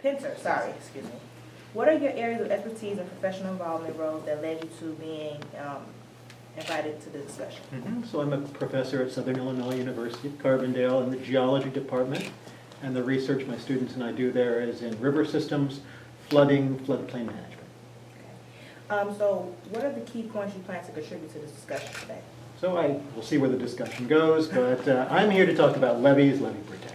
Pinter, sorry, excuse me. What are your areas of expertise and professional involvement roles that led you to being invited to the discussion? So I'm a professor at Southern Illinois University at Carbondale in the geology department, and the research my students and I do there is in river systems, flooding, floodplain management. So what are the key points you plan to contribute to this discussion today? So we'll see where the discussion goes, but I'm here to talk about levees, levee protection.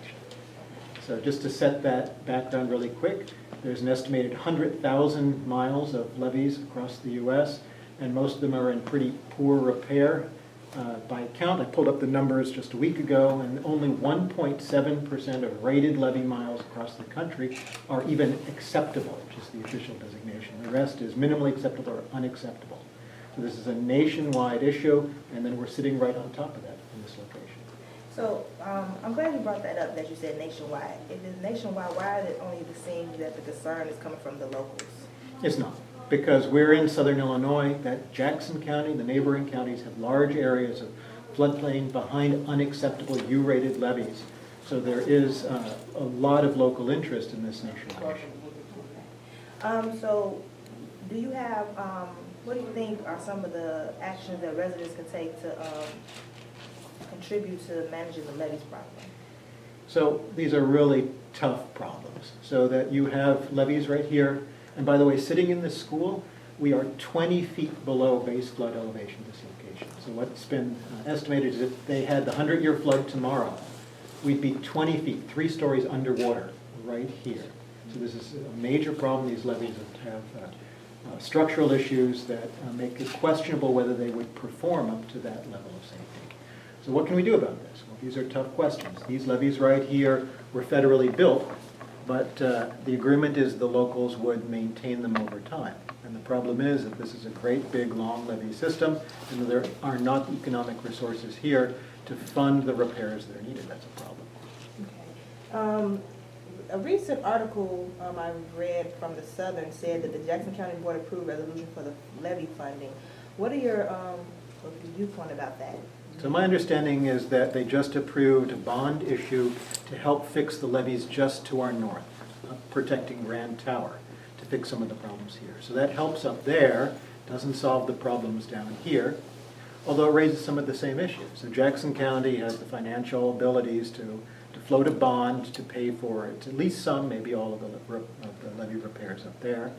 So just to set that background really quick, there's an estimated 100,000 miles of levees across the U.S., and most of them are in pretty poor repair. By count, I pulled up the numbers just a week ago, and only 1.7% of rated levee miles across the country are even acceptable, which is the official designation. The rest is minimally acceptable or unacceptable. So this is a nationwide issue, and then we're sitting right on top of that in this location. So I'm glad you brought that up, that you said nationwide. If it's nationwide, why is it only the seems that the concern is coming from the locals? It's not, because we're in Southern Illinois, that Jackson County, the neighboring counties have large areas of floodplain behind unacceptable U-rated levees. So there is a lot of local interest in this nationwide issue. So do you have, what do you think are some of the actions that residents can take to contribute to managing the levees problem? So these are really tough problems. So that you have levees right here, and by the way, sitting in this school, we are 20 feet below base flood elevation at this location. So what's been estimated is if they had the 100-year flood tomorrow, we'd be 20 feet, 3 stories underwater right here. So this is a major problem. These levees have structural issues that make it questionable whether they would perform up to that level of safety. So what can we do about this? Well, these are tough questions. These levees right here were federally built, but the agreement is the locals would maintain them over time. And the problem is that this is a great big long levee system, and there are not economic resources here to fund the repairs that are needed. That's a problem. Okay. A recent article I read from the Southern said that the Jackson County Board approved resolution for the levee funding. What are your viewpoint about that? So my understanding is that they just approved a bond issue to help fix the levees just to our north, protecting Grand Tower, to fix some of the problems here. So that helps up there, doesn't solve the problems down here, although it raises some of the same issues. So Jackson County has the financial abilities to float a bond to pay for it, at least some, maybe all of the levee repairs up there.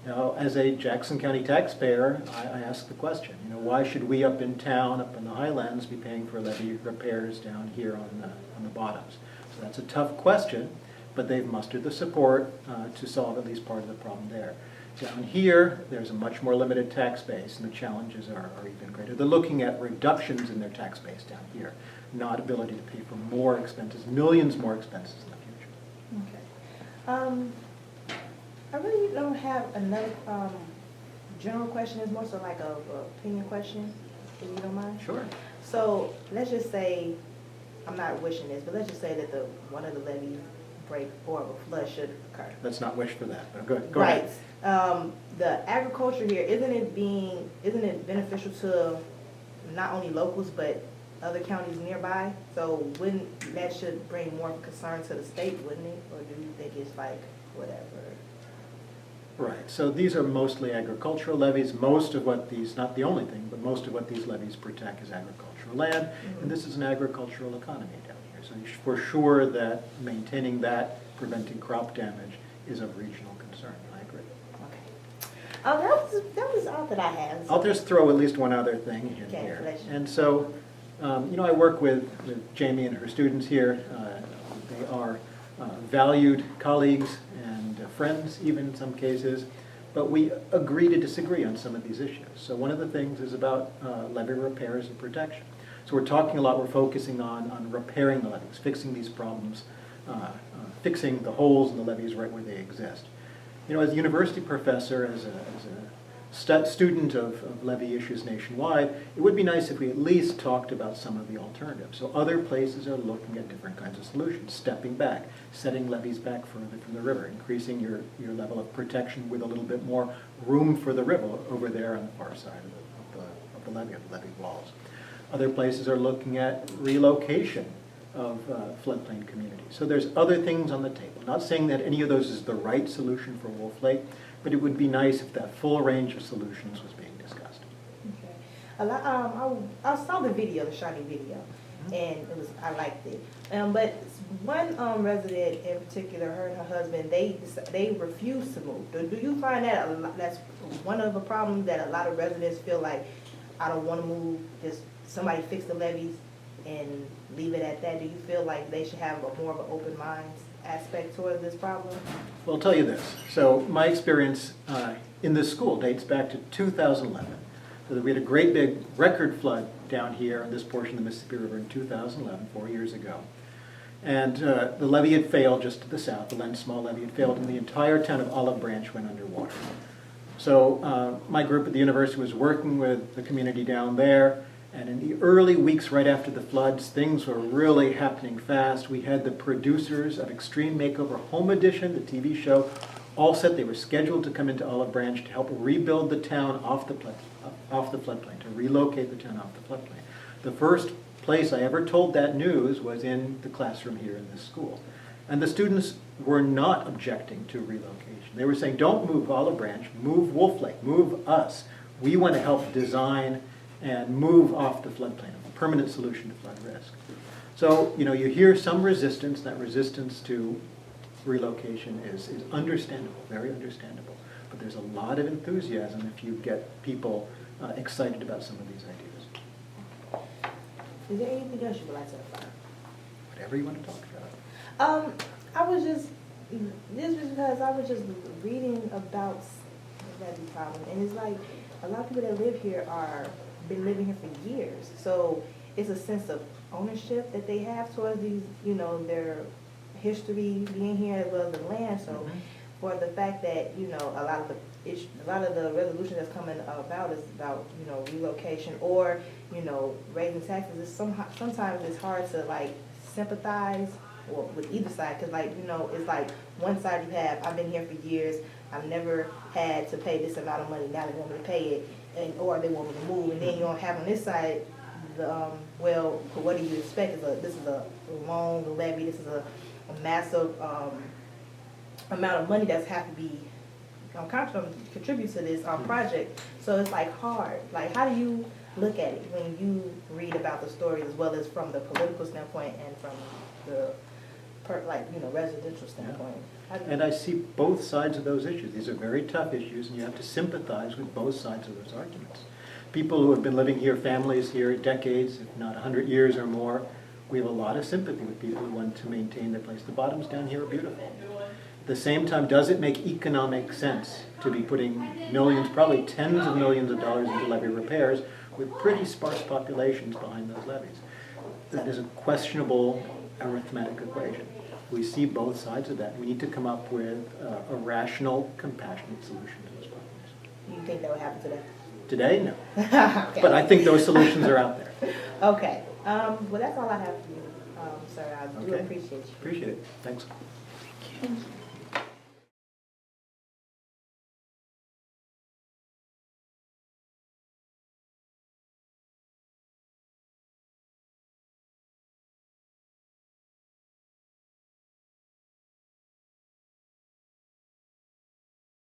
Now, as a Jackson County taxpayer, I ask the question, why should we up in town, up in the highlands, be paying for levee repairs down here on the bottoms? So that's a tough question, but they've mustered the support to solve at least part of the problem there. Down here, there's a much more limited tax base, and the challenges are even greater. They're looking at reductions in their tax base down here, not ability to pay for more expenses, millions more expenses in the future. Okay. I really don't have another general question. It's more so like a opinion question, if you don't mind. Sure. So let's just say, I'm not wishing this, but let's just say that one of the levees break or a flood should occur. Let's not wish for that, but go right. ahead. The agriculture here, isn't it beneficial to not only locals but other counties nearby? So wouldn't that should bring more concern to the state, wouldn't it? Or do you think it's like whatever? Right, so these are mostly agricultural levees. Most of what these, not the only thing, but most of what these levees protect is agricultural land, and this is an agricultural economy down here. So for sure that maintaining that, preventing crop damage is of regional concern. I agree. Okay. That was all that I had. I'll just throw at least one other thing in here. And so, I work with Jamie and her students here. They are valued colleagues and friends, even in some cases, but we agree to disagree on some of these issues. So one of the things is about levee repairs and protection. So we're talking a lot, we're focusing on repairing the levees, fixing these problems, fixing the holes in the levees right where they exist. As a university professor, as a student of levee issues nationwide, it would be nice if we at least talked about some of the alternatives. So other places are looking at different kinds of solutions, stepping back, setting levees back further from the river, increasing your level of protection with a little bit more room for the river over there on the far side of the levee walls. Other places are looking at relocation floodplain communities. So there's other things on the table. Not saying that any of those is the right solution for Wolf Lake, but it would be nice if that full range of solutions was being discussed. Okay. I saw the video, the shiny video, and I liked it. But one resident in particular, her and her husband, they refused to move. Do you find that that's one of the problems, that a lot of residents feel like, I don't want to move, just somebody fix the levees and leave it at that? Do you feel like they should have more of an open mind aspect towards this problem? Well, I'll tell you this. So my experience in this school dates back to 2011. So that we had a great big record flood down here in this portion of the Mississippi River in 2011, 4 years ago. And the levee had failed just to the south. The Len Small levee had failed, and the entire town of Olive Branch went underwater. So my group at the university was working with the community down there, and in the early weeks right after the floods, things were really happening fast. We had the producers of Extreme Makeover Home Edition, the TV show, all set. They were scheduled to come into Olive Branch to help rebuild the town off the floodplain, to relocate the town off the floodplain. The first place I ever told that news was in the classroom here in this school. And the students were not objecting to relocation. They were saying, don't move Olive Branch, move Wolf Lake, move us. We want to help design and move off the floodplain, a permanent solution to flood risk. So, you hear some resistance. That resistance to relocation is understandable, very understandable. But there's a lot of enthusiasm if you get people excited about some of these ideas. Is there anything else you would like to add? Whatever you want to talk about. I was just because I was just reading about the levee problem, and it's like a lot of people that live here been living here for years. So it's a sense of ownership that they have towards these, their history being here as well as the land. So for the fact that a lot of the resolution that's coming about is about relocation or raising taxes. Is sometimes it's hard to sympathize with either side, because it's like one side you have, I've been here for years, I've never had to pay this amount of money, now they want me to pay it, or they want me to move, and then you don't have on this side well, what do you expect? This is a long levy, this is a massive amount of money that's have to be contribute to this project. So it's hard. How do you look at it when you read about the stories, as well as from the political standpoint and from the residential standpoint? And I see both sides of those issues. These are very tough issues, and you have to sympathize with both sides of those arguments. People who have been living here, families here, decades, if not 100 years or more, we have a lot of sympathy with people who want to maintain their place. The bottoms down here are beautiful. At the same time, does it make economic sense to be putting millions, probably tens of millions of dollars into levee repairs with pretty sparse populations behind those levees? That is a questionable arithmetic equation. We see both sides of that. We need to come up with a rational, compassionate solution to those problems. Do you think that would happen today? Today, no. Okay. But I think those solutions are out there. Okay. Well, that's all I have for you, sir. I do appreciate you. Appreciate it. Thanks. Thank you.